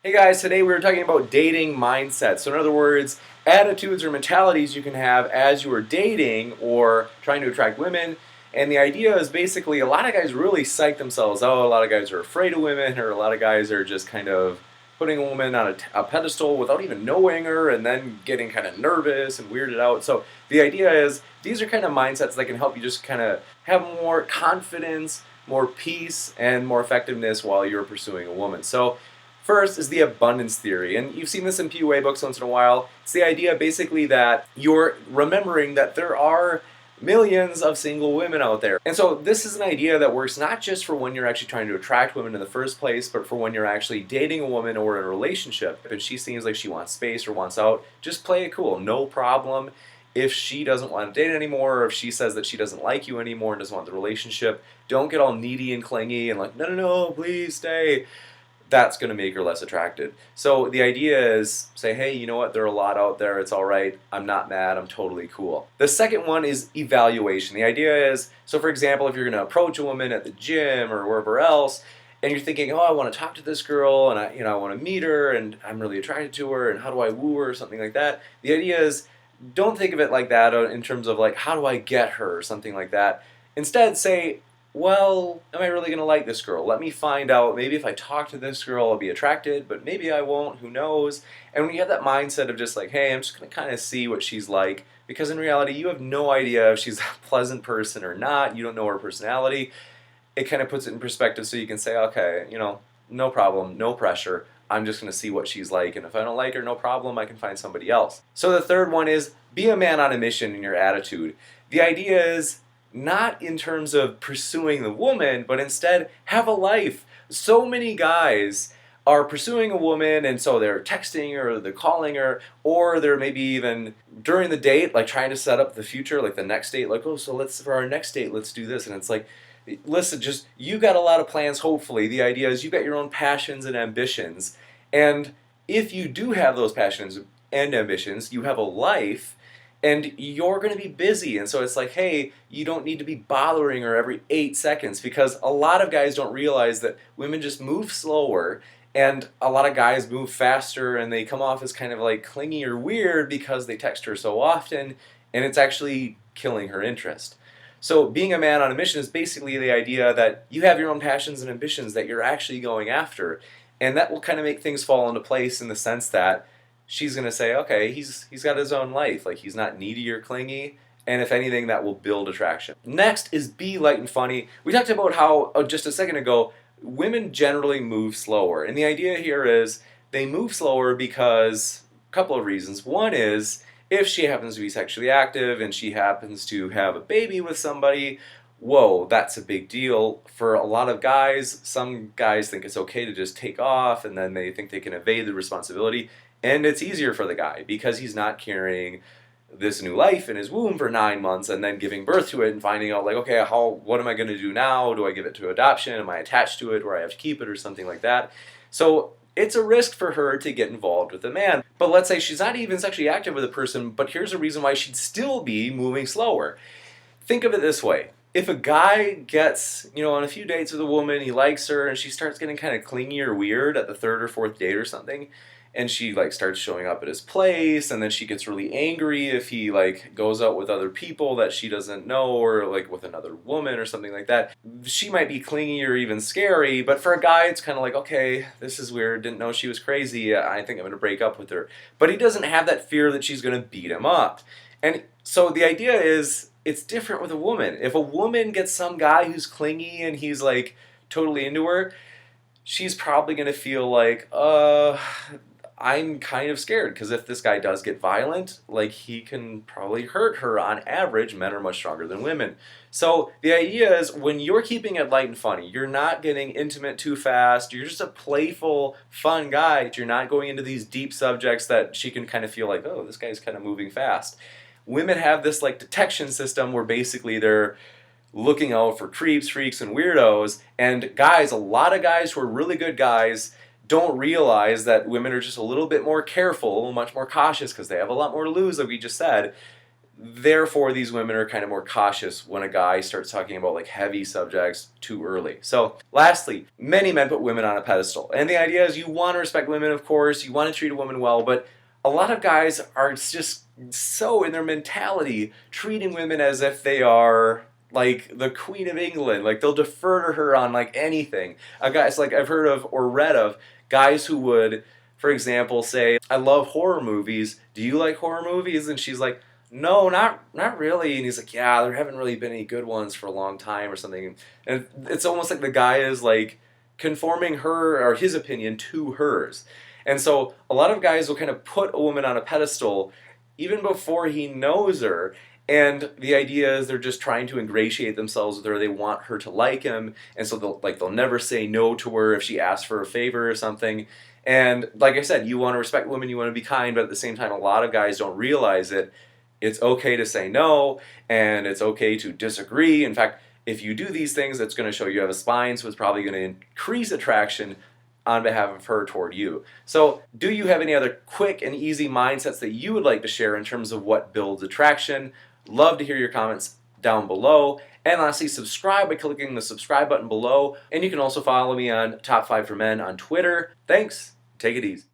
Hey guys, today we were talking about dating mindsets. So, in other words, attitudes or mentalities you can have as you are dating or trying to attract women. And the idea is basically a lot of guys really psych themselves out. A lot of guys are afraid of women, or a lot of guys are just kind of putting a woman on a pedestal without even knowing her and then getting kind of nervous and weirded out. So, the idea is these are kind of mindsets that can help you just kind of have more confidence, more peace, and more effectiveness while you're pursuing a woman. So, first is the abundance theory, and you've seen this in PUA books once in a while. It's the idea basically that you're remembering that there are millions of single women out there. And so this is an idea that works not just for when you're actually trying to attract women in the first place, but for when you're actually dating a woman or in a relationship. If she seems like she wants space or wants out, just play it cool, no problem. If she doesn't want to date anymore, or if she says that she doesn't like you anymore and doesn't want the relationship, don't get all needy and clingy and like, no, no, no, please stay. That's going to make her less attracted. So the idea is say, hey, you know what? There are a lot out there. It's all right. I'm not mad. I'm totally cool. The second one is evaluation. The idea is, so for example, if you're going to approach a woman at the gym or wherever else, and you're thinking, oh, I want to talk to this girl, and I want to meet her, and I'm really attracted to her, and how do I woo her, or something like that. The idea is, don't think of it like that in terms of like, how do I get her, or something like that. Instead, say, well, am I really going to like this girl? Let me find out. Maybe if I talk to this girl, I'll be attracted, but maybe I won't. Who knows? And when you have that mindset of just like, hey, I'm just going to kind of see what she's like, because in reality, you have no idea if she's a pleasant person or not. You don't know her personality. It kind of puts it in perspective so you can say, okay, no problem, no pressure. I'm just going to see what she's like. And if I don't like her, no problem, I can find somebody else. So the third one is be a man on a mission in your attitude. The idea is, not in terms of pursuing the woman, but instead have a life. So many guys are pursuing a woman, and so they're texting her, or they're calling her, or they're maybe even during the date, like trying to set up the future, like the next date, like, oh, so for our next date, let's do this. And it's like, listen, just you got a lot of plans, hopefully. The idea is you got your own passions and ambitions. And if you do have those passions and ambitions, you have a life and you're going to be busy. And so it's like, hey, you don't need to be bothering her every 8 seconds, because a lot of guys don't realize that women just move slower, and a lot of guys move faster, and they come off as kind of like clingy or weird because they text her so often, and it's actually killing her interest. So being a man on a mission is basically the idea that you have your own passions and ambitions that you're actually going after, and that will kind of make things fall into place in the sense that she's going to say, okay, he's got his own life. Like, he's not needy or clingy. And if anything, that will build attraction. Next is be light and funny. We talked about how, just a second ago, women generally move slower. And the idea here is they move slower because a couple of reasons. One is if she happens to be sexually active and she happens to have a baby with somebody, whoa, that's a big deal. For a lot of guys, some guys think it's okay to just take off, and then they think they can evade the responsibility. And it's easier for the guy because he's not carrying this new life in his womb for 9 months and then giving birth to it and finding out, like, okay, what am I going to do now? Do I give it to adoption? Am I attached to it, or I have to keep it, or something like that? So it's a risk for her to get involved with a man. But let's say she's not even sexually active with a person, but here's a reason why she'd still be moving slower. Think of it this way. If a guy gets, on a few dates with a woman, he likes her, and she starts getting kind of clingy or weird at the third or fourth date or something, and she like starts showing up at his place, and then she gets really angry if he like goes out with other people that she doesn't know, or like with another woman or something like that, she might be clingy or even scary. But for a guy, it's kind of like, okay, this is weird, didn't know she was crazy, I think I'm going to break up with her. But he doesn't have that fear that she's going to beat him up. And so the idea is, it's different with a woman. If a woman gets some guy who's clingy and he's like totally into her, she's probably going to feel like, I'm kind of scared, because if this guy does get violent, like, he can probably hurt her. On average, men are much stronger than women. So the idea is, when you're keeping it light and funny, you're not getting intimate too fast, you're just a playful, fun guy, you're not going into these deep subjects that she can kind of feel like, oh, this guy's kind of moving fast. Women have this like detection system where basically they're looking out for creeps, freaks, and weirdos, and guys, a lot of guys who are really good guys don't realize that women are just a little bit more careful, much more cautious, because they have a lot more to lose, like we just said. Therefore, these women are kind of more cautious when a guy starts talking about like heavy subjects too early. So, lastly, many men put women on a pedestal. And the idea is you want to respect women, of course, you want to treat a woman well, but a lot of guys are just so in their mentality treating women as if they are like the Queen of England. Like they'll defer to her on like anything. Guys like I've heard of or read of guys who would, for example, say, "I love horror movies. Do you like horror movies?" And she's like, "No, not really." And he's like, "Yeah, there haven't really been any good ones for a long time or something." And it's almost like the guy is like conforming her or his opinion to hers. And so a lot of guys will kind of put a woman on a pedestal even before he knows her. And the idea is they're just trying to ingratiate themselves with her. They want her to like him, and so they'll never say no to her if she asks for a favor or something. And like I said, you want to respect women, you want to be kind, but at the same time, a lot of guys don't realize it. It's okay to say no, and it's okay to disagree. In fact, if you do these things, it's going to show you have a spine, so it's probably going to increase attraction on behalf of her toward you. So, do you have any other quick and easy mindsets that you would like to share in terms of what builds attraction? Love to hear your comments down below. And lastly, subscribe by clicking the subscribe button below. And you can also follow me on Top 5 for Men on Twitter. Thanks. Take it easy.